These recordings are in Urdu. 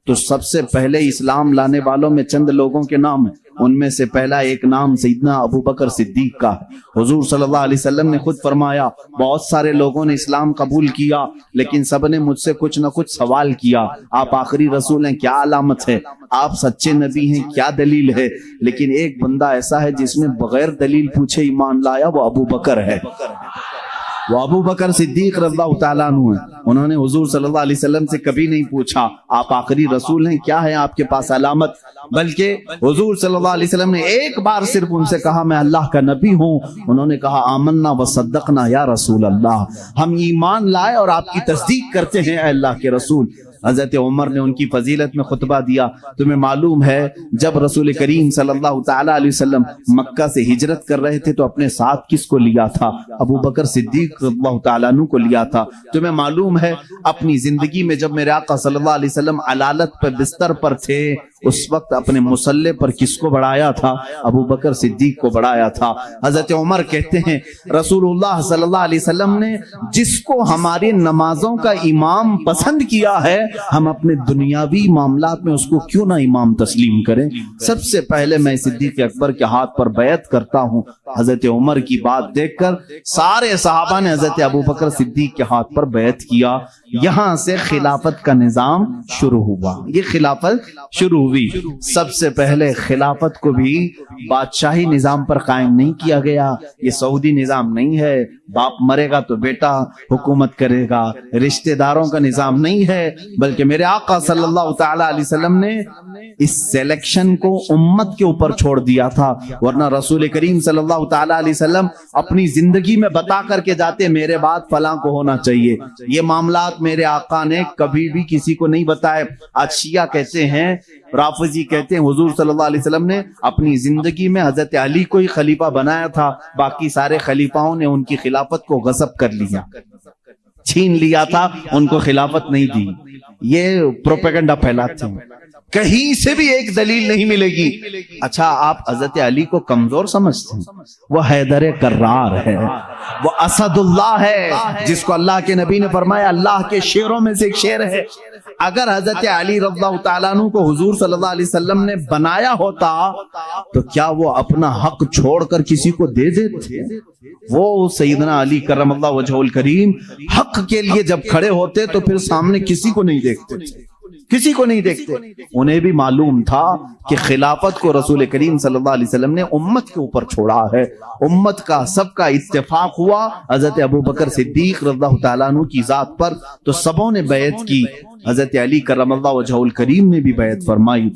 تو سب سے پہلے اسلام لانے والوں میں چند لوگوں کے نام ہیں، ان میں سے پہلا ایک نام سیدنا ابو بکر صدیق کا ہے۔ حضور صلی اللہ علیہ وسلم نے خود فرمایا بہت سارے لوگوں نے اسلام قبول کیا لیکن سب نے مجھ سے کچھ نہ کچھ سوال کیا، آپ آخری رسول ہیں کیا علامت ہے، آپ سچے نبی ہیں کیا دلیل ہے، لیکن ایک بندہ ایسا ہے جس نے بغیر دلیل پوچھے ایمان لایا، وہ ابو بکر ہے، وہ ابو بکر صدیق رضی اللہ تعالیٰ عنہ ہیں۔ انہوں نے حضور صلی اللہ علیہ وسلم سے کبھی نہیں پوچھا آپ آخری رسول ہیں کیا ہے آپ کے پاس علامت، بلکہ حضور صلی اللہ علیہ وسلم نے ایک بار صرف ان سے کہا میں اللہ کا نبی ہوں، انہوں نے کہا آمنا وصدقنا یا رسول اللہ، ہم ایمان لائے اور آپ کی تصدیق کرتے ہیں اے اللہ کے رسول۔ حضرت عمر نے ان کی فضیلت میں خطبہ دیا، تمہیں معلوم ہے جب رسول کریم صلی اللہ تعالیٰ علیہ وسلم مکہ سے ہجرت کر رہے تھے تو اپنے ساتھ کس کو لیا تھا؟ ابو بکر صدیق رضی اللہ تعالیٰ عنہ کو لیا تھا۔ تمہیں معلوم ہے اپنی زندگی میں جب میرے آقا صلی اللہ علیہ وسلم علالت پر بستر پر تھے اس وقت اپنے مصلے پر کس کو بڑھایا تھا؟ ابو بکر صدیق کو بڑھایا تھا۔ حضرت عمر کہتے ہیں رسول اللہ صلی اللہ علیہ وسلم نے جس کو ہماری نمازوں کا امام پسند کیا ہے ہم اپنے دنیاوی معاملات میں اس کو کیوں نہ امام تسلیم کریں؟ سب سے پہلے میں صدیق اکبر کے ہاتھ پر بیعت کرتا ہوں۔ حضرت عمر کی بات دیکھ کر سارے صحابہ نے حضرت ابو بکر صدیق کے ہاتھ پر بیعت کیا، یہاں سے خلافت کا نظام شروع ہوا، یہ خلافت شروع ہوئی۔ سب سے پہلے خلافت کو بھی بادشاہی نظام پر قائم نہیں کیا گیا، یہ سعودی نظام نہیں ہے باپ مرے گا تو بیٹا حکومت کرے گا، رشتہ داروں کا نظام نہیں ہے، بلکہ میرے آقا صلی اللہ تعالی علیہ وسلم نے اس سلیکشن کو امت کے اوپر چھوڑ دیا تھا، ورنہ رسول کریم صلی اللہ تعالی علیہ وسلم اپنی زندگی میں بتا کر کے جاتے میرے بعد فلاں کو ہونا چاہیے، یہ معاملات میرے آقا نے کبھی بھی کسی کو نہیں بتائے۔ آج شیعہ کہتے ہیں، رافضی کہتے ہیں حضور صلی اللہ علیہ وسلم نے اپنی زندگی میں حضرت علی کو ہی خلیفہ بنایا تھا، باقی سارے خلیفاؤں نے ان کی خلافت کو غصب کر لیا، چھین لیا تھا، ان کو خلافت نہیں دی۔ یہ پروپیگنڈا پھیلاتے ہیں، کہیں سے بھی ایک دلیل نہیں ملے گی۔ اچھا آپ حضرت علی کو کمزور سمجھتے ہیں؟ وہ حیدر کرار ہے، وہ اسد اللہ ہے، جس کو اللہ کے نبی نے فرمایا اللہ کے شیروں میں سے ایک شیر ہے۔ اگر حضرت علی رضی اللہ تعالیٰ عنہ کو حضور صلی اللہ علیہ وسلم نے بنایا ہوتا تو کیا وہ اپنا حق چھوڑ کر کسی کو دے دیتے؟ وہ سیدنا علی کرم اللہ وجہہ الکریم حق کے لیے جب کھڑے ہوتے تو پھر سامنے کسی کو نہیں دیکھتے تھے، کسی کو نہیں دیکھتے۔ انہیں بھی معلوم تھا کہ خلافت کو رسول کریم صلی اللہ علیہ وسلم نے امت کے اوپر چھوڑا ہے، امت کا سب کا اتفاق ہوا حضرت ابو بکر صدیق رضی اللہ تعالیٰ عنہ کی ذات پر، تو سبوں نے بیعت کی۔ حضرت علی کرم اللہ وجہہ الکریم نے بھی بیعت فرمائی،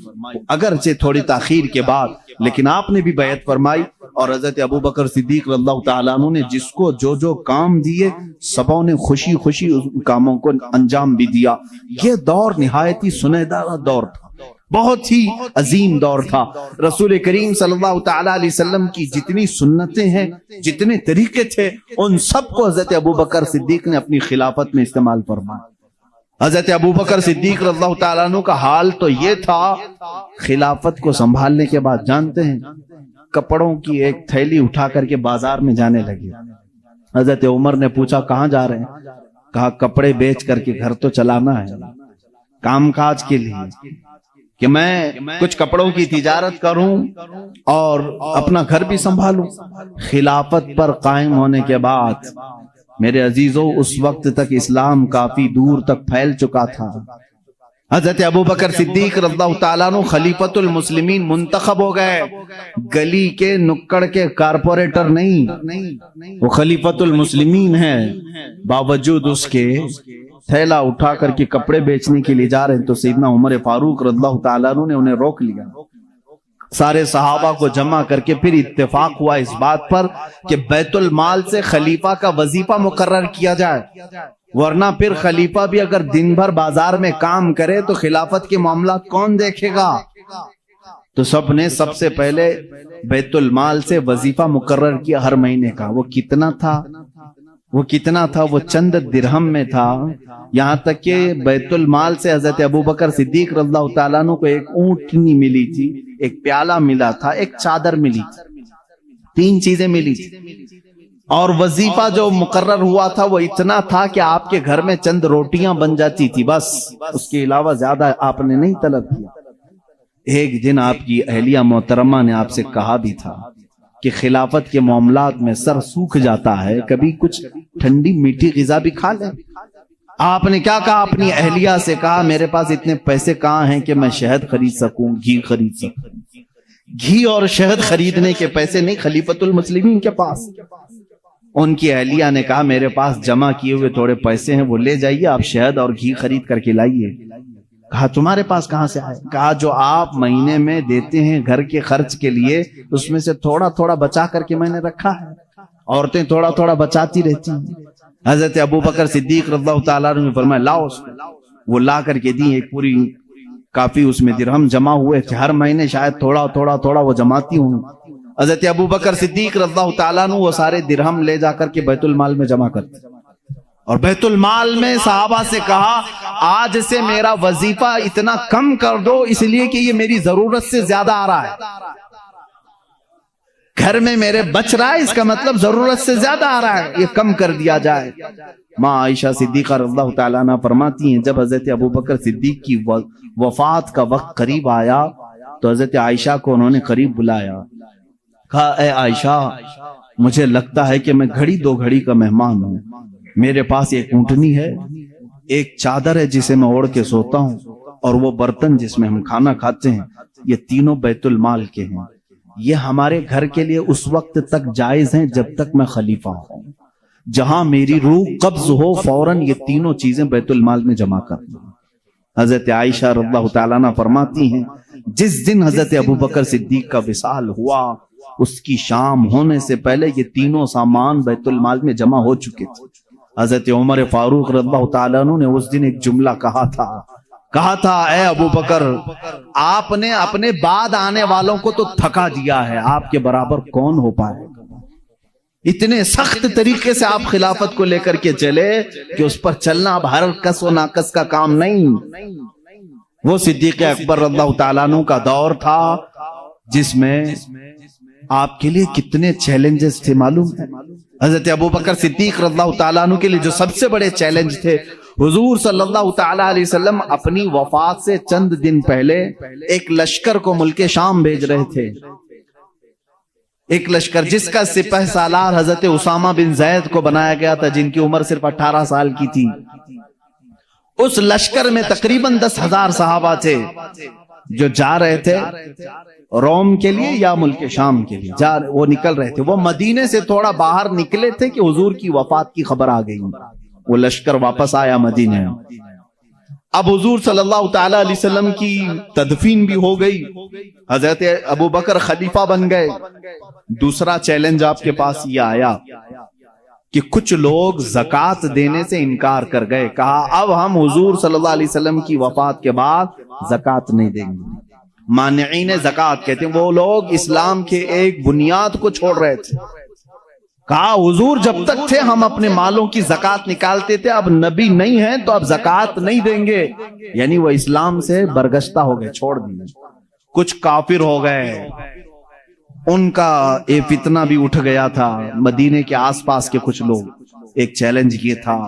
اگرچہ تھوڑی تاخیر کے بعد، لیکن آپ نے بھی بیعت فرمائی، اور حضرت ابو بکر صدیق رضی اللہ تعالیٰ عنہ نے جس کو جو کام دیے سبوں نے خوشی خوشی ان کاموں کو انجام بھی دیا۔ یہ دور نہایت ہی سنہرا دور تھا، بہت ہی عظیم دور تھا۔ رسول کریم صلی اللہ تعالیٰ علیہ وسلم کی جتنی سنتیں ہیں، جتنے طریقے تھے، ان سب کو حضرت ابو بکر صدیق نے اپنی خلافت میں استعمال فرمایا۔ حضرت ابو بکر صدیق رضی اللہ تعالیٰ عنہ کا حال تو یہ تھا، خلافت کو سنبھالنے کے بعد جانتے ہیں کپڑوں کی ایک تھیلی اٹھا کر کے بازار میں جانے لگے۔ حضرت عمر نے پوچھا کہاں جا رہے ہیں؟ کہا کپڑے بیچ کر کے گھر تو چلانا ہے، کام کاج کے لیے، کہ میں کچھ کپڑوں کی تجارت کروں اور اپنا گھر بھی سنبھالوں۔ خلافت پر قائم ہونے کے بعد میرے عزیزوں اس وقت تک اسلام کافی دور تک پھیل چکا تھا۔ حضرت ابو بکر صدیق رضی اللہ تعالیٰ عنہ خلیفۃ المسلمین منتخب ہو گئے، گلی کے نکڑ کے کارپوریٹر نہیں، وہ خلیفۃ المسلمین ہیں۔ باوجود اس کے تھیلا اٹھا کر کے کپڑے بیچنے کے لیے جا رہے ہیں تو سیدنا عمر فاروق رضی اللہ تعالیٰ عنہ نے انہیں روک لیا۔ سارے صحابہ کو جمع کر کے پھر اتفاق ہوا اس بات پر کہ بیت المال سے خلیفہ کا وظیفہ مقرر کیا جائے، ورنہ پھر خلیفہ بھی اگر دن بھر بازار میں کام کرے تو خلافت کے معاملات کون دیکھے گا؟ تو سب نے سب سے پہلے بیت المال سے وظیفہ مقرر کیا ہر مہینے کا۔ وہ کتنا تھا؟ وہ چند درہم میں تھا، یہاں تک کہ بیت المال سے حضرت ابو بکر صدیق رضی اللہ تعالیٰ عنہ کو ایک اونٹنی ملی تھی، ایک پیالہ ملا تھا، ایک چادر ملی تھی، 3 چیزیں ملی تھی۔ اور وظیفہ جو مقرر ہوا تھا وہ اتنا تھا کہ آپ کے گھر میں چند روٹیاں بن جاتی تھی بس، اس کے علاوہ زیادہ آپ نے نہیں طلب کیا۔ ایک دن آپ کی اہلیہ محترمہ نے آپ سے کہا بھی تھا کہ خلافت کے معاملات میں سر سوکھ جاتا ہے، کبھی کچھ ٹھنڈی میٹھی غذا بھی کھا لیں۔ آپ نے کیا کہا؟ اپنی اہلیہ سے کہا میرے پاس اتنے پیسے کہاں ہیں کہ میں شہد خرید سکوں، گھی خرید سکوں۔ گھی اور شہد خریدنے کے پیسے نہیں خلیفۃ المسلمین کے پاس۔ ان کی اہلیہ نے کہا میرے پاس جمع کیے ہوئے تھوڑے پیسے ہیں، وہ لے جائیے، آپ شہد اور گھی خرید کر کے لائیے۔ کہا تمہارے پاس کہاں سے آئے؟ کہا جو آپ مہینے میں دیتے ہیں گھر کے خرچ کے لیے، اس میں سے تھوڑا تھوڑا بچا کر کے میں نے رکھا ہے۔ عورتیں تھوڑا تھوڑا بچاتی رہتی ہیں۔ حضرت ابو بکر صدیق رضی اللہ تعالیٰ عنہ نے فرمایا لاؤ اس کو۔ وہ لا کر کے دی، ایک پوری کافی اس میں درہم جمع ہوئے تھے، ہر مہینے شاید تھوڑا تھوڑا تھوڑا وہ جماتی ہوں۔ حضرت ابو بکر صدیق رضی اللہ تعالیٰ عنہ وہ سارے درہم لے جا کر کے بیت المال میں جمع کرتے، اور بیت المال میں صحابہ سے کہا آج سے میرا وظیفہ اتنا کم کر دو، اس لیے کہ یہ میری ضرورت سے زیادہ آ رہا ہے، گھر میں میرے بچ رہا ہے، اس کا مطلب ضرورت سے زیادہ آ رہا ہے، یہ کم کر دیا جائے۔ ماں عائشہ صدیقہ رضی اللہ تعالیٰ عنہ فرماتی ہیں جب حضرت ابو بکر صدیق کی وفات کا وقت قریب آیا تو حضرت عائشہ کو انہوں نے قریب بلایا، کہا اے عائشہ مجھے لگتا ہے کہ میں گھڑی دو گھڑی کا مہمان ہوں، میرے پاس ایک اونٹنی ہے، ایک چادر ہے جسے میں اوڑھ کے سوتا ہوں، اور وہ برتن جس میں ہم کھانا کھاتے ہیں، یہ تینوں بیت المال کے ہیں، یہ ہمارے گھر کے لیے اس وقت تک جائز ہیں جب تک میں خلیفہ ہوں، جہاں میری روح قبض ہو فوراً یہ تینوں چیزیں بیت المال میں جمع کر دوں۔ حضرت عائشہ رضی اللہ تعالیٰ عنہ فرماتی ہیں جس دن حضرت ابو بکر صدیق کا وصال ہوا اس کی شام ہونے سے پہلے یہ تینوں سامان بیت المال میں جمع ہو چکے تھے۔ حضرت عمر فاروق رضی اللہ تعالیٰ عنہ نے اس دن ایک جملہ کہا تھا اے ابو بکر آپ نے اپنے بعد آنے والوں کو تو تھکا دیا ہے، آپ کے برابر کون ہو پائے گا؟ اتنے سخت طریقے سے آپ خلافت کو لے کر کے چلے کہ اس پر چلنا اب ہر کس و ناقص کا کام نہیں۔ وہ صدیق اکبر رضی اللہ تعالیٰ عنہ کا دور تھا جس میں آپ کے لیے کتنے چیلنجز تھے معلوم ہے؟ حضرت ابو بکر صدیق رضی اللہ تعالیٰ عنہ کے لیے جو سب سے بڑے چیلنج تھے، حضور صلی اللہ تعالیٰ علیہ وسلم اپنی وفات سے چند دن پہلے ایک لشکر کو ملک شام بھیج رہے تھے، ایک لشکر جس کا سپہ سالار حضرت اسامہ بن زید کو بنایا گیا تھا، جن کی عمر صرف 18 سال کی تھی۔ اس لشکر میں تقریباً 10,000 صحابہ تھے جو جا رہے تھے روم کے لیے یا ملک شام کے لیے، وہ نکل رہے تھے۔ وہ مدینے سے تھوڑا باہر نکلے تھے کہ حضور کی وفات کی خبر آ گئی، وہ لشکر واپس آیا مدینے۔ اب حضور صلی اللہ تعالی علیہ وسلم کی تدفین بھی ہو گئی، حضرت ابو بکر خلیفہ بن گئے۔ دوسرا چیلنج آپ کے پاس یہ آیا کہ کچھ لوگ زکوٰۃ دینے سے انکار کر گئے، کہا اب ہم حضور صلی اللہ علیہ وسلم کی وفات کے بعد زکوٰۃ نہیں دیں گے۔ مانعین زکوٰۃ کہتے ہیں وہ لوگ اسلام کے ایک بنیاد کو چھوڑ رہے تھے، کہا حضور جب تک تھے ہم اپنے مالوں کی زکوٰۃ نکالتے تھے، اب نبی نہیں ہیں تو اب زکوٰۃ نہیں دیں گے، یعنی وہ اسلام سے برگشتہ ہو گئے، چھوڑ دیے۔ کچھ کافر ہو گئے، ان کا ایک فتنہ بھی اٹھ گیا تھا، مدینے کے آس پاس کے کچھ لوگ۔ ایک چیلنج یہ تھا۔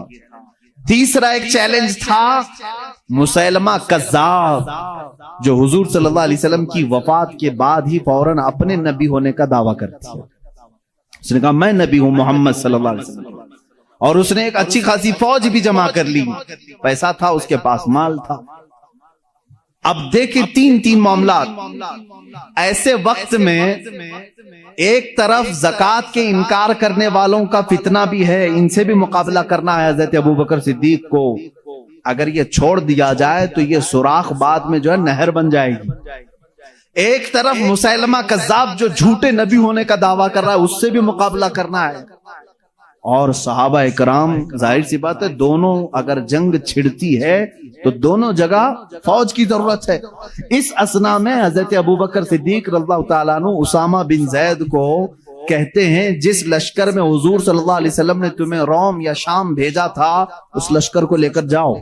تیسرا ایک چیلنج تھا مسیلمہ کذاب، جو حضور صلی اللہ علیہ وسلم کی وفات کے بعد ہی فوراً اپنے نبی ہونے کا دعویٰ کرتی ہے۔ اس نے کہا میں نبی ہوں محمد صلی اللہ علیہ وسلم، اور اس نے ایک اچھی خاصی فوج بھی جمع کر لی، پیسہ تھا اس کے پاس، مال تھا۔ اب دیکھیں تین معاملات۔ ایسے وقت میں ایک طرف زکوٰۃ کے انکار کرنے والوں کا فتنہ بھی ہے، ان سے بھی مقابلہ کرنا ہے حضرت ابو بکر صدیق کو۔ اگر یہ چھوڑ دیا جائے تو یہ سوراخ بعد میں جو ہے نہر بن جائے گی۔ ایک طرف مسیلمہ کذاب جو جھوٹے نبی ہونے کا دعویٰ کر رہا ہے، اس سے بھی مقابلہ کرنا ہے۔ اور صحابہ اکرام، ظاہر سی بات ہے دونوں اگر جنگ چھڑتی ہے تو دونوں جگہ فوج کی ضرورت ہے۔ اس اثنا میں حضرت ابو بکر صدیق رضی اللہ تعالیٰ عنہ اسامہ بن زید کو کہتے ہیں جس لشکر میں حضور صلی اللہ علیہ وسلم نے تمہیں روم یا شام بھیجا تھا اس لشکر کو لے کر جاؤ،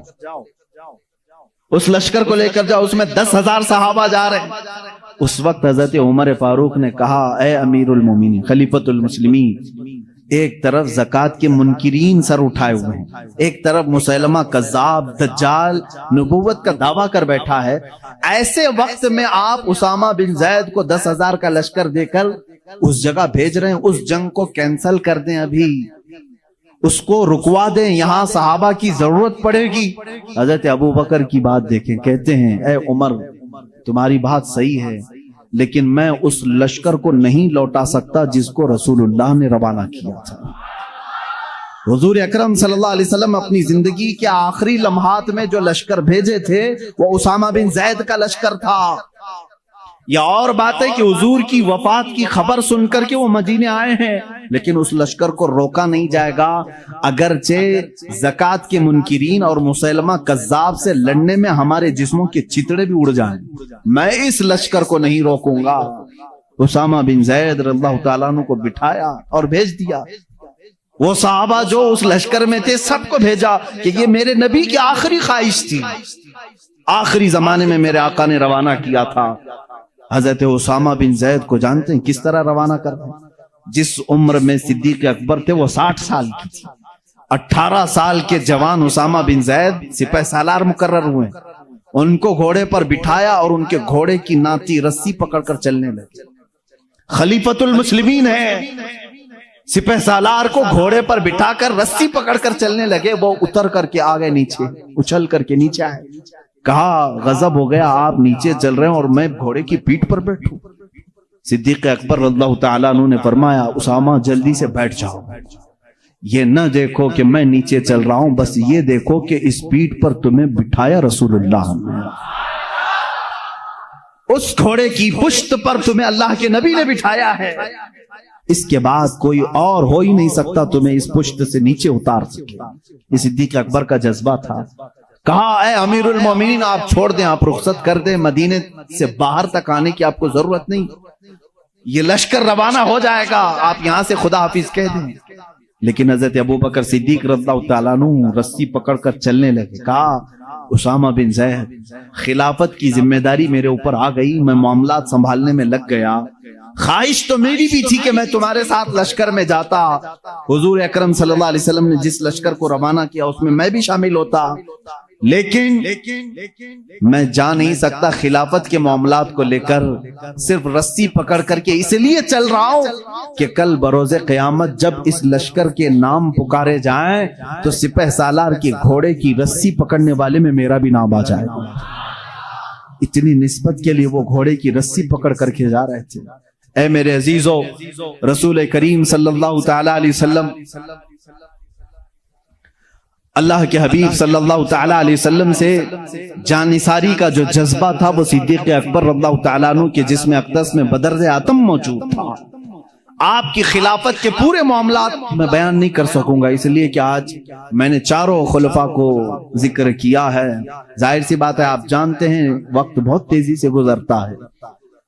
اس لشکر کو لے کر جاؤ، اس میں 10,000 صحابہ جا رہے ہیں۔ اس وقت حضرت عمر فاروق نے کہا اے امیر المومنین خلیفۃ المسلمین، ایک طرف زکات کے منکرین سر اٹھائے ہوئے ہیں، ایک طرف مسیلمہ کذاب دجال نبوت کا دعویٰ کر بیٹھا ہے۔ ایسے وقت میں آپ اسامہ بن زید کو 10,000 کا لشکر دے کر اس جگہ بھیج رہے ہیں۔ اس جنگ کو کینسل کر دیں، ابھی اس کو رکوا دیں، یہاں صحابہ کی ضرورت پڑے گی۔ حضرت ابو بکر کی بات دیکھیں، کہتے ہیں اے عمر تمہاری بات صحیح ہے، لیکن میں اس لشکر کو نہیں لوٹا سکتا جس کو رسول اللہ نے روانہ کیا تھا۔ حضور اکرم صلی اللہ علیہ وسلم اپنی زندگی کے آخری لمحات میں جو لشکر بھیجے تھے وہ اسامہ بن زید کا لشکر تھا۔ یا اور بات ہے کہ حضور کی وفات کی خبر سن کر کے وہ مدینے آئے ہیں، لیکن اس لشکر کو روکا نہیں جائے گا، اگرچہ زکات کے منکرین اور مسیلمہ کذاب سے لڑنے میں ہمارے جسموں کے چتڑے بھی اڑ جائیں، میں اس لشکر کو نہیں روکوں گا۔ اسامہ بن زید رضی اللہ تعالیٰ عنہ کو بٹھایا اور بھیج دیا۔ وہ صحابہ جو اس لشکر میں تھے سب کو بھیجا کہ یہ میرے نبی کی آخری خواہش تھی، آخری زمانے میں میرے آقا نے روانہ کیا تھا۔ حضرت اسامہ بن زید کو جانتے ہیں کس طرح روانہ کر رہے ہیں؟ جس عمر میں صدیق اکبر تھے وہ 60 سال کی تھی، 18 سال کے جوان اسامہ بن زید سپہ سالار مقرر ہوئے، ان کو گھوڑے پر بٹھایا اور ان کے گھوڑے کی ناتی رسی پکڑ کر چلنے لگے۔ خلیفۃ المسلمین ہے، سپہ سالار کو گھوڑے پر بٹھا کر رسی پکڑ کر چلنے لگے، وہ اتر کر کے آگے نیچے اچھل کر کے نیچے آئے، کہا غضب ہو گیا، آپ نیچے چل رہے ہیں اور میں گھوڑے کی پیٹھ پر بیٹھوں۔ صدیق اکبر رضی اللہ تعالیٰ عنہ نے فرمایا اسامہ جلدی سے بیٹھ جاؤ، یہ نہ دیکھو کہ میں نیچے چل رہا ہوں، بس یہ دیکھو کہ اس پیٹھ پر تمہیں بٹھایا رسول اللہ نے، اس گھوڑے کی پشت پر تمہیں اللہ کے نبی نے بٹھایا ہے، اس کے بعد کوئی اور ہو ہی نہیں سکتا تمہیں اس پشت سے نیچے اتار سکے۔ یہ صدیق اکبر کا جذبہ تھا۔ کہا اے امیر المومنین آپ چھوڑ دیں، آپ رخصت کر دیں، مدینے سے باہر تک آنے کی آپ کو ضرورت نہیں، یہ لشکر روانہ ہو جائے گا، آپ یہاں سے خدا حافظ کہہ دیں۔ لیکن حضرت ابو بکر صدیق رضی اللہ تعالیٰ عنہ رسی پکڑ کر چلنے لگے۔ کہا اسامہ بن زید خلافت کی ذمہ داری میرے اوپر آ گئی، میں معاملات سنبھالنے میں لگ گیا، خواہش تو میری بھی تھی کہ میں تمہارے ساتھ لشکر میں جاتا، حضور اکرم صلی اللہ علیہ وسلم نے جس لشکر کو روانہ کیا اس میں میں بھی شامل ہوتا، لیکن میں جا نہیں سکتا خلافت کے معاملات کو لے کر، صرف رسی پکڑ کر کے اس لیے چل رہا ہوں کہ کل بروز قیامت جب اس لشکر کے نام پکارے جائیں تو سپہ سالار کے گھوڑے کی رسی پکڑنے والے میں میرا بھی نام آ جائے گا۔ اتنی نسبت کے لیے وہ گھوڑے کی رسی پکڑ کر کے جا رہے تھے۔ اے میرے عزیزو، رسول کریم صلی اللہ تعالی علیہ وسلم، اللہ کے حبیب صلی اللہ تعالی علیہ وسلم سے جانثاری کا جو جذبہ تھا وہ صدیق اکبر رضی اللہ تعالیٰ عنہ کے جسم اقدس میں بدرز آتم موجود تھا۔ آپ کی خلافت کے پورے معاملات میں بیان نہیں کر سکوں گا، اس لیے کہ آج میں نے چاروں خلفاء کو ذکر کیا ہے۔ ظاہر سی بات ہے، آپ جانتے ہیں وقت بہت تیزی سے گزرتا ہے،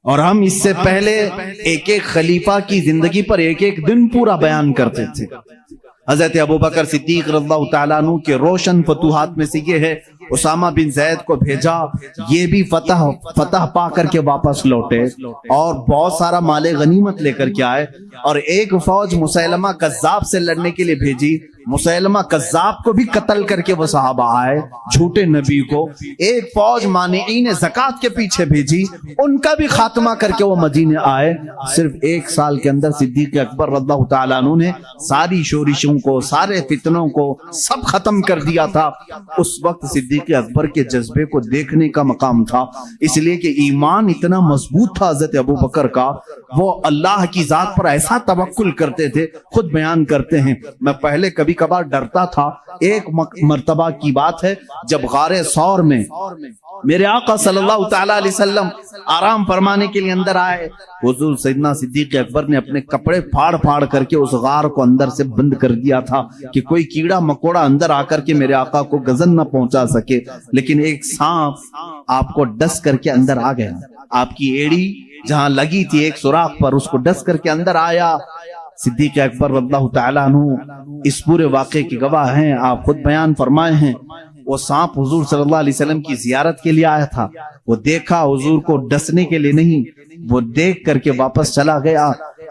اور ہم اس سے پہلے ایک ایک خلیفہ کی زندگی پر ایک ایک دن پورا بیان کرتے تھے۔ حضرت ابوبکر صدیق رضی اللہ تعالیٰ عنہ کے روشن فتوحات میں سے یہ ہے، اسامہ بن زید کو بھیجا، یہ بھی فتح پا کر کے واپس لوٹے اور بہت سارا مال غنیمت لے کر کے آئے، اور ایک فوج مسیلمہ کذاب سے لڑنے کے لیے بھیجی، مسیلمہ کذاب کو بھی قتل کر کے وہ صحابہ آئے، جھوٹے نبی کو۔ ایک فوج مانعین زکات کے پیچھے بھیجی، ان کا بھی خاتمہ کر کے وہ مدینے آئے۔ صرف ایک سال کے اندر صدیق اکبر رضی اللہ تعالیٰ عنہ نے ساری شورشوں کو، سارے فتنوں کو سب ختم کر دیا تھا۔ اس وقت صدیق اکبر کے جذبے کو دیکھنے کا مقام تھا، اس لیے کہ ایمان اتنا مضبوط تھا حضرت ابوبکر کا، وہ اللہ کی ذات پر ایسا توکل کرتے تھے۔ خود بیان کرتے ہیں، میں پہلے کبھی کبھار ڈرتا تھا۔ ایک مرتبہ کی بات ہے، جب غار ثور میں میرے آقا صلی اللہ تعالی علیہ وسلم آرام فرمانے کے لیے اندر آئے، حضور سیدنا صدیق اکبر نے اپنے کپڑے پھاڑ پھاڑ کر کے اس غار کو اندر سے بند کر دیا تھا کہ کوئی کیڑا مکوڑا اندر آ کر کے میرے آقا کو گزن نہ پہنچا سکے، لیکن ایک سانپ آپ کو ڈس کر کے اندر آ گیا، آپ کی ایڑی جہاں لگی تھی ایک سوراخ پر، اس کو ڈس کر کے اندر آیا۔ صدیق اکبر رضی اللہ تعالیٰ عنہ اس پورے واقعے کے گواہ ہیں، آپ خود بیان فرمائے ہیں۔ وہ سانپ حضور صلی اللہ علیہ وسلم کی زیارت کے لیے آیا تھا، وہ دیکھا، حضور کو ڈسنے کے لیے نہیں، وہ دیکھ کر کے واپس چلا گیا۔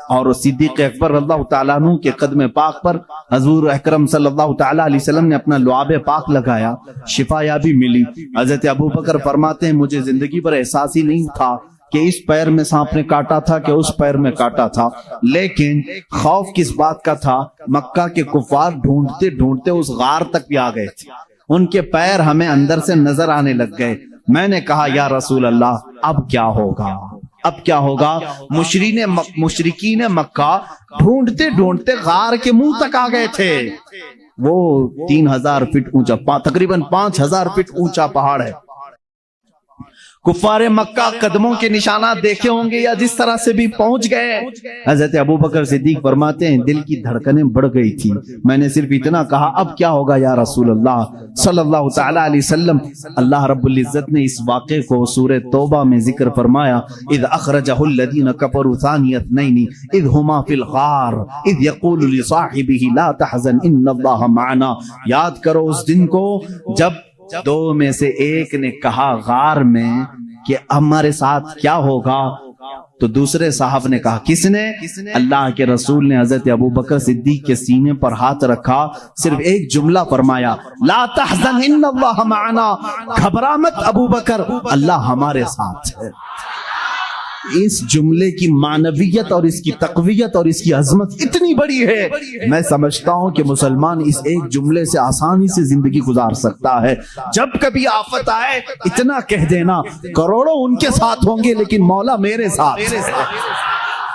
اور صدیق اکبر رضی اللہ تعالیٰ عنہ کے قدم پاک پر حضور اکرم صلی اللہ تعالیٰ علیہ وسلم نے اپنا لعاب پاک لگایا، شفا یابی ملی۔ حضرت ابو بکر فرماتے ہیں مجھے زندگی پر احساس ہی نہیں تھا کہ اس پیر میں سانپ نے کاٹا تھا کہ اس پیر میں کاٹا تھا، لیکن خوف کس بات کا تھا، مکہ کے کفار ڈھونڈتے ڈھونڈتے اس غار تک بھی آ گئے تھے، ان کے پیر ہمیں اندر سے نظر آنے لگ گئے۔ میں نے کہا یا رسول اللہ اب کیا ہوگا، اب کیا ہوگا؟ مشرکین مکہ ڈھونڈتے ڈھونڈتے غار کے منہ تک آ گئے تھے۔ وہ 3000 فٹ اونچا، تقریباً 5000 فٹ اونچا پہاڑ ہے۔ کفار مکہ قدموں کے نشانات دیکھے ہوں گے یا جس طرح سے بھی پہنچ گئے۔ حضرت ابو بکر صدیق فرماتے ہیں دل کی دھڑکنیں بڑھ گئی تھی، میں نے صرف اتنا کہا اب کیا ہوگا یا رسول اللہ صلی اللہ تعالی علیہ وسلم۔ اللہ رب العزت نے اس واقعے کو سورہ توبہ میں ذکر فرمایا، اذ اخرجہ الذین کفروا ثانی اثنین اذ ہما فی الغار اذ یقول لصاحبہ لا تحزن ان اللہ معنا۔ یاد کرو اس دن کو جب دو میں سے ایک نے کہا غار میں کہ ہمارے ساتھ کیا ہوگا، تو دوسرے صاحب نے کہا، کس نے؟ اللہ کے رسول نے حضرت ابو بکر صدیق کے سینے پر ہاتھ رکھا، صرف ایک جملہ فرمایا، لا تحزن ان اللہ معنا، گھبرا مت ابو بکر، اللہ ہمارے ساتھ ہے۔ اس جملے کی معنویت اور اس کی تقویت اور اس کی عظمت اتنی بڑی ہے، میں سمجھتا ہوں کہ مسلمان اس ایک جملے سے آسانی سے زندگی گزار سکتا ہے۔ جب کبھی آفت آئے اتنا کہہ دینا، کروڑوں ان کے ساتھ ہوں گے لیکن مولا میرے ساتھ،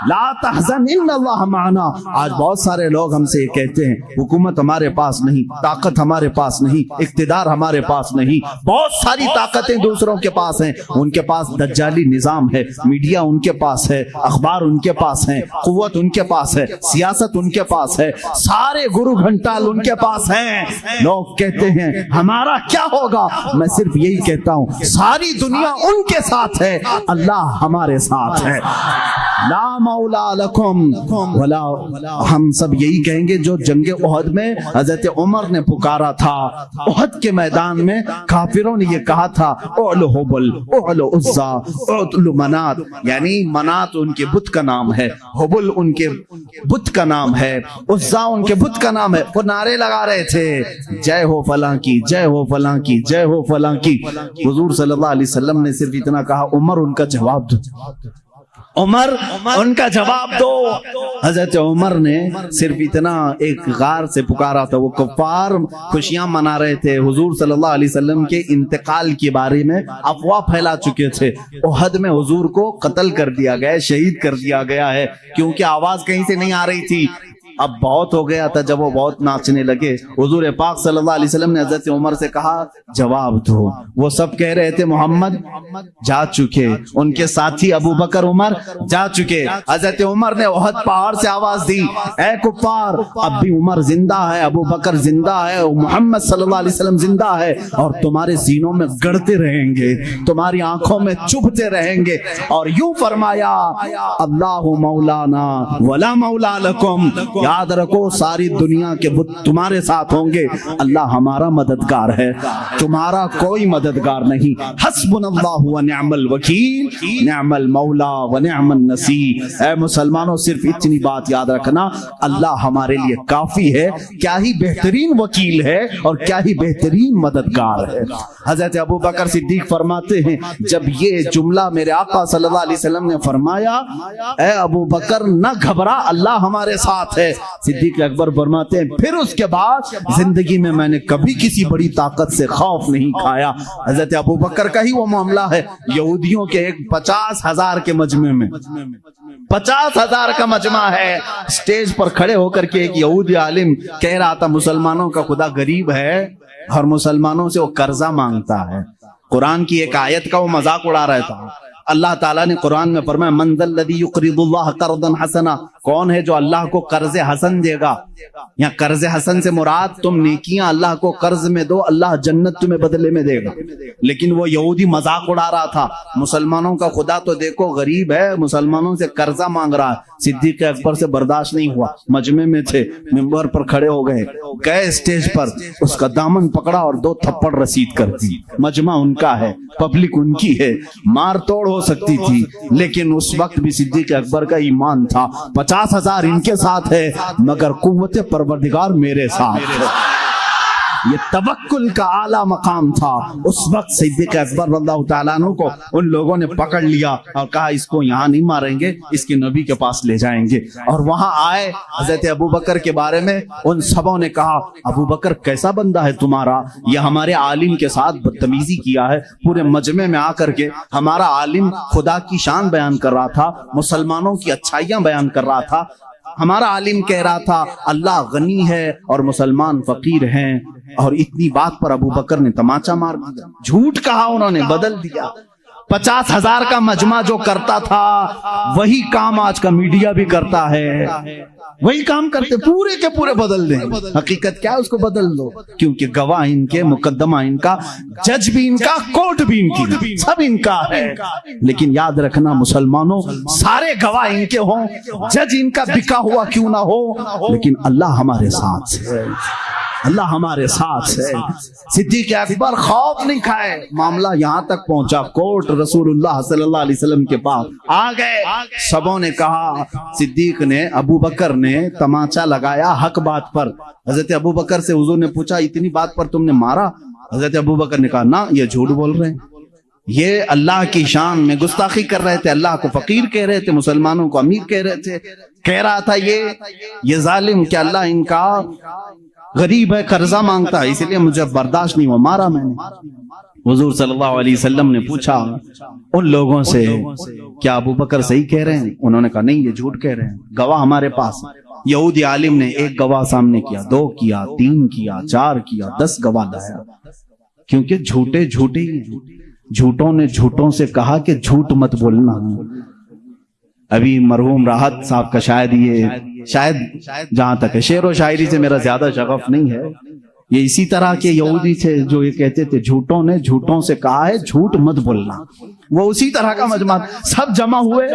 لا تحزن ان اللہ معنا۔ آج بہت سارے لوگ ہم سے یہ کہتے ہیں حکومت ہمارے پاس نہیں، طاقت ہمارے پاس نہیں، اقتدار ہمارے پاس نہیں، بہت ساری طاقتیں دوسروں کے پاس ہیں، ان کے پاس دجالی نظام ہے، میڈیا ان کے پاس ہے، اخبار ان کے پاس ہیں، قوت ان کے پاس ہے، سیاست ان کے پاس ہے، سارے گرو گھنٹال ان کے پاس ہیں۔ لوگ کہتے ہیں ہمارا کیا ہوگا، میں صرف یہی کہتا ہوں ساری دنیا ان کے ساتھ ہے، اللہ ہمارے ساتھ ہے۔ لا مولا لکم ولا، ہم سب یہی کہیں گے جو جنگ احد میں حضرت عمر نے پکارا تھا، احد کے میدان میں کافروں نے یہ کہا تھا اعلو حبل اعلو عزا اعلو منات، یعنی منات ان کے بت کا نام ہے، حبل ان کے بت کا نام ہے، عزا ان کے بت کا نام ہے۔ وہ نعرے لگا رہے تھے جے ہو فلاں کی، جے ہو فلاں کی، جے ہو فلاں کی۔ حضور صلی اللہ علیہ وسلم نے صرف اتنا کہا عمر ان کا جواب دو، عمر ان کا جواب دو۔ حضرت عمر نے صرف اتنا ایک غار سے پکارا تھا، وہ کفار خوشیاں منا رہے تھے، حضور صلی اللہ علیہ وسلم کے انتقال کے بارے میں افواہ پھیلا چکے تھے، احد میں حضور کو قتل کر دیا گیا، شہید کر دیا گیا ہے، کیونکہ آواز کہیں سے نہیں آ رہی تھی۔ اب بہت ہو گیا تھا، جب وہ بہت ناچنے لگے حضور پاک صلی اللہ علیہ وسلم نے حضرت عمر سے کہا جواب دو۔ وہ سب کہہ رہے تھے محمد جا چکے، ان کے ساتھی ابو بکر عمر جا چکے۔ حضرت عمر نے احد پہاڑ سے آواز دی، اے کفار اب بھی عمر زندہ ہے، ابو بکر زندہ ہے، محمد صلی اللہ علیہ وسلم زندہ ہے، اور تمہارے سینوں میں گڑتے رہیں گے، تمہاری آنکھوں میں چبھتے رہیں گے۔ اور یوں فرمایا اللہ مولانا ولا مولا لکم، یاد رکھو ساری دنیا کے بت تمہارے ساتھ ہوں گے، اللہ ہمارا مددگار ہے، تمہارا کوئی مددگار نہیں۔ حسبنا اللہ ونعم الوکیل نعم المولا ونعم النصیر۔ اے مسلمانوں صرف اتنی بات یاد رکھنا، اللہ ہمارے لیے کافی ہے، کیا ہی بہترین وکیل ہے اور کیا ہی بہترین مددگار ہے۔ حضرت ابو بکر صدیق فرماتے ہیں جب یہ جملہ میرے آقا صلی اللہ علیہ وسلم نے فرمایا اے ابو بکر نہ گھبرا، اللہ ہمارے ساتھ ہے، صدیق اکبر فرماتے ہیں پھر اس کے بعد زندگی میں میں نے کبھی کسی بڑی طاقت سے خوف نہیں کھایا۔ حضرت ابو بکر کا ہی وہ معاملہ ہے، یہودیوں کے ایک 50,000 کے مجمع میں 50,000 کا مجمع ہے، سٹیج پر کھڑے ہو کر کے ایک یہودی عالم کہہ رہا تھا مسلمانوں کا خدا غریب ہے اور مسلمانوں سے وہ قرضہ مانگتا ہے۔ قرآن کی ایک آیت کا وہ مذاق اڑا رہا تھا۔ اللہ تعالیٰ نے قرآن میں فرمایا من ذا الذی یقرض اللہ قرضا حسنا، کون ہے جو اللہ کو قرض حسن دے گا؟ یا قرض حسن سے مراد تم نیکیاں اللہ کو قرض میں دو، اللہ جنت تمہیں بدلے میں دے گا۔ لیکن وہ یہودی مذاق اڑا رہا تھا، مسلمانوں کا خدا تو دیکھو غریب ہے، مسلمانوں سے قرضہ مانگ رہا ہے۔ صدیق اکبر سے برداشت نہیں ہوا، مجمع میں تھے، ممبر پر کھڑے ہو گئے، گئے اسٹیج پر، اس کا دامن پکڑا اور 2 تھپڑ رسید کر دی۔ مجمع ان کا ہے، پبلک ان کی ہے، مار توڑ ہو سکتی تھی، لیکن اس وقت بھی صدیق اکبر کا ایمان تھا 50,000 ان کے ساتھ ہے مگر قوت پروردگار میرے ساتھ ہے۔ یہ توکل کا اعلیٰ مقام تھا۔ اس وقت صدیق اکبر رضی اللہ تعالیٰ عنہ کو ان لوگوں نے پکڑ لیا اور کہا اس کو یہاں نہیں ماریں گے، اس کے نبی کے پاس لے جائیں گے۔ اور وہاں آئے حضرت ابوبکر کے بارے میں ان سبوں نے کہا ابوبکر کیسا بندہ ہے تمہارا، یہ ہمارے عالم کے ساتھ بدتمیزی کیا ہے۔ پورے مجمع میں آ کر کے ہمارا عالم خدا کی شان بیان کر رہا تھا، مسلمانوں کی اچھائیاں بیان کر رہا تھا، ہمارا عالم کہہ رہا تھا اللہ غنی ہے اور مسلمان فقیر ہیں، اور اتنی بات پر ابوبکر نے تماچا مار دیا، جھوٹ کہا، انہوں نے بدل دیا۔ 50,000 کا مجمع جو کرتا تھا وہی کام آج کا میڈیا بھی کرتا ہے، وہی کام کرتے، پورے کے پورے بدل دیں۔ حقیقت کیا ہے اس کو بدل دو، کیونکہ گواہ ان کے، مقدمہ ان کا، جج بھی ان کا، کورٹ بھی ان کی، سب ان کا ہے۔ لیکن یاد رکھنا مسلمانوں، سارے گواہ ان کے ہوں، جج ان کا بکا ہوا کیوں نہ ہو، لیکن اللہ ہمارے ساتھ ہے، اللہ ہمارے ساتھ ہے۔ صدیق اکبر خوف نہیں کھائے، معاملہ یہاں تک پہنچا، کورٹ رسول اللہ صلی اللہ علیہ وسلم کے پاس آ گئے۔ سبوں نے کہا، صدیق نے، ابوبکر نے تماچا لگایا حق بات پر۔ حضرت ابوبکر سے حضور نے پوچھا اتنی بات پر تم نے مارا؟ حضرت ابوبکر نے کہا نہ، یہ جھوٹ بول رہے ہیں، یہ اللہ کی شان میں گستاخی کر رہے تھے، اللہ کو فقیر کہہ رہے تھے، مسلمانوں کو امیر کہہ رہے تھے، کہہ رہا تھا یہ ظالم کہ اللہ ان کا غریب ہے، قرضہ مانگتا ہے، اس لیے مجھے برداشت نہیں ہوا، مارا میں نے۔ حضور صلی اللہ علیہ وسلم نے پوچھا ان لوگوں سے کیا ابوبکر صحیح کہہ رہے ہیں؟ انہوں نے کہا نہیں، یہ جھوٹ کہہ رہے ہیں، گواہ ہمارے پاس۔ یہودی عالم نے ایک گواہ سامنے کیا، 2 کیا، 3 کیا، 4 کیا، 10 گواہ لایا، کیونکہ جھوٹے جھوٹے ہی ہیں۔ جھوٹوں نے جھوٹوں سے کہا کہ جھوٹ مت بولنا۔ ابھی مرحوم راحت صاحب کا شاید جہاں تک ہے، شعر و شاعری سے میرا زیادہ شغف نہیں ہے، یہ اسی طرح کے یہودی تھے جو یہ کہتے تھے جھوٹوں نے جھوٹوں سے کہا ہے جھوٹ مت بولنا، وہ اسی طرح کا مجمع، سب جمع ہوئے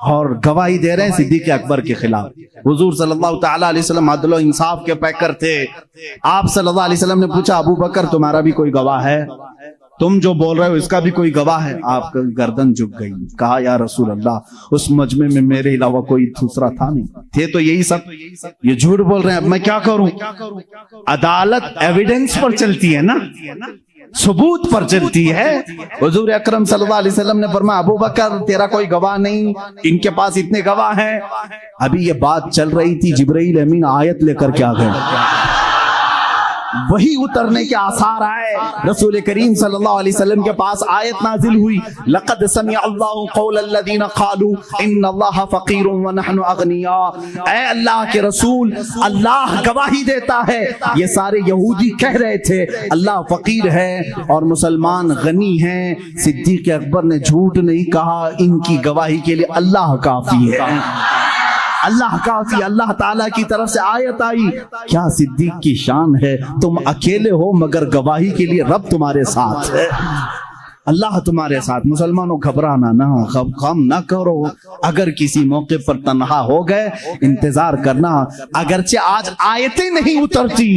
اور گواہی دے رہے ہیں صدیق اکبر کے خلاف۔ حضور صلی اللہ تعالیٰ علیہ وسلم عدل و انصاف کے پیکر تھے۔ آپ صلی اللہ علیہ وسلم نے پوچھا ابوبکر تمہارا بھی کوئی گواہ ہے؟ تم جو بول رہے ہو اس کا بھی کوئی گواہ ہے؟ آپ کا گردن جھک گئی، کہا یا رسول اللہ اس مجمع میں میرے علاوہ کوئی دوسرا تھا نہیں، تھے تو یہی سب، یہ جھوٹ بول رہے ہیں، اب میں کیا کروں؟ عدالت ایویڈنس پر چلتی ہے نا، ثبوت پر چلتی ہے۔ حضور اکرم صلی اللہ علیہ وسلم نے فرمایا ابوبکر تیرا کوئی گواہ نہیں، ان کے پاس اتنے گواہ ہیں۔ ابھی یہ بات چل رہی تھی، جبرائیل امین آیت لے کر کے آ گئے، وہی اترنے کے آثار آئے، رسول کریم صلی اللہ علیہ وسلم کے پاس آیت نازل ہوئی، لقد سمع اللہ قول الذین قالوا ان اللہ فقیر ونحن اغنیاء۔ اے اللہ کے رسول، اللہ گواہی دیتا ہے، یہ سارے یہودی کہہ رہے تھے اللہ فقیر ہے اور مسلمان غنی ہیں۔ صدیق اکبر نے جھوٹ نہیں کہا، ان کی گواہی کے لیے اللہ کافی ہے، اللہ کافی۔ اللہ تعالیٰ کی طرف سے آیت آئی، کیا صدیق کی شان ہے، تم اکیلے ہو مگر گواہی کے لیے رب تمہارے ساتھ ہے، اللہ تمہارے ساتھ۔ مسلمانوں گھبرانا نہ، غم نہ کرو، اگر کسی موقع پر تنہا ہو گئے انتظار کرنا، اگرچہ آج آیتیں نہیں اترتی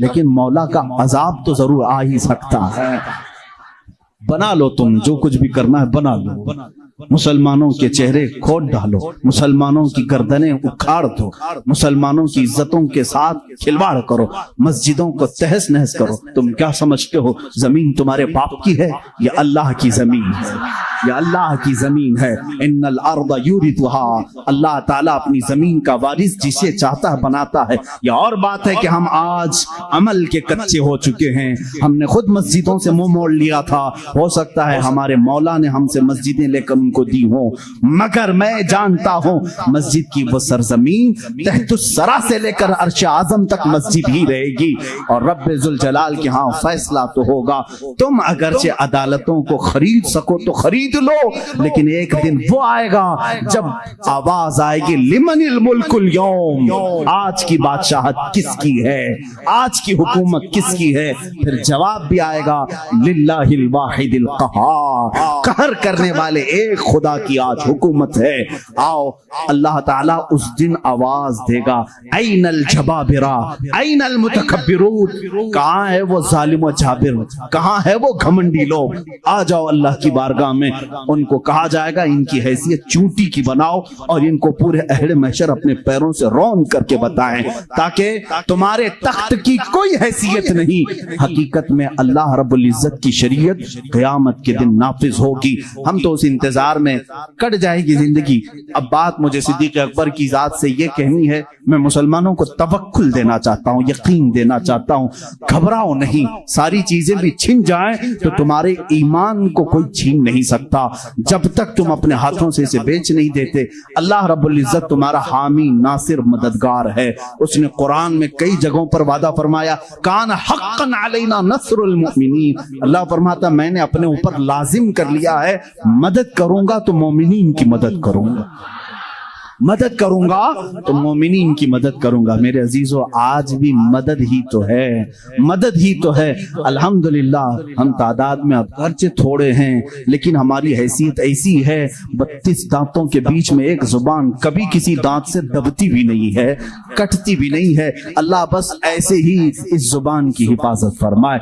لیکن مولا کا عذاب تو ضرور آ ہی سکتا ہے۔ بنا لو، تم جو کچھ بھی کرنا ہے بنا لو، مسلمانوں کے چہرے کھود ڈالو، مسلمانوں کی گردنیں اکھاڑ دو، مسلمانوں کی عزتوں کے ساتھ کھلواڑ کرو، مسجدوں کو تہس نہس کرو۔ تم کیا سمجھتے ہو زمین تمہارے باپ کی ہے؟ یہ اللہ کی زمین ہے، یہ اللہ کی زمین ہے۔ ان الارض یورثها، اللہ تعالیٰ اپنی زمین کا وارث جسے چاہتا ہے بناتا ہے۔ یہ اور بات ہے کہ ہم آج عمل کے کچے ہو چکے ہیں، ہم نے خود مسجدوں سے منہ موڑ لیا تھا، ہو سکتا ہے ہمارے مولا نے ہم سے مسجدیں لے کر ان کو دی ہوں، مگر میں جانتا ہوں مسجد کی وہ سرزمین تحت الثری سے لے کر عرش اعظم تک مسجد ہی رہے گی، اور رب ذوالجلال کے ہاں فیصلہ تو ہوگا۔ تم اگرچہ عدالتوں کو خرید سکو تو خرید لو، لیکن ایک دن وہ آئے گا جب آواز آئے گی لمن الملک اليوم، آج کی بادشاہت کس کی ہے، آج کی حکومت کس کی ہے؟ پھر جواب بھی آئے گا للہ الواحد القہار، قہر کرنے والے ایک خدا کی آج حکومت ہے. آؤ اللہ تعالیٰ اس دن آواز دے گا این الجبابرہ این المتکبرون، کہاں ہے وہ ظالم و جابر، کہاں ہے وہ گھمنڈی لوگ، آ جاؤ اللہ کی بارگاہ میں. ان کو کہا جائے گا ان کی حیثیت چونٹی کی بناؤ اور ان کو پورے اہل محشر اپنے پیروں سے رون کر کے بتائیں تاکہ تمہارے تخت کی کوئی حیثیت نہیں. حقیقت میں اللہ رب العزت کی شریعت قیامت کے دن نافذ ہوگی. ہم تو اس انتظار میں کٹ جائے گی زندگی. اب بات مجھے صدیق اکبر کی ذات سے یہ کہنی ہے، میں مسلمانوں کو توکل دینا چاہتا ہوں، یقین دینا چاہتا ہوں. گھبراؤ نہیں، ساری چیزیں بھی چھن جائیں تو تمہارے ایمان کو کوئی چھین نہیں سکتا جب تک تم اپنے ہاتھوں سے اسے بیچ نہیں دیتے. اللہ رب العزت تمہارا حامی ناصر مددگار ہے. اس نے قرآن میں کئی جگہوں پر وعدہ فرمایا کان حقا علینا نصر المؤمنین. اللہ فرماتا میں نے اپنے اوپر لازم کر لیا ہے، مدد کروں گا تو مومنین کی مدد کروں گا، مدد کروں گا تو مومنین کی مدد کروں گا. میرے عزیزو آج بھی مدد ہی تو ہے، مدد ہی تو ہے. الحمدللہ ہم تعداد میں اب اگرچہ تھوڑے ہیں لیکن ہماری حیثیت ایسی ہے 32 دانتوں کے بیچ میں ایک زبان کبھی کسی دانت سے دبتی بھی نہیں ہے، کٹتی بھی نہیں ہے. اللہ بس ایسے ہی اس زبان کی حفاظت فرمائے.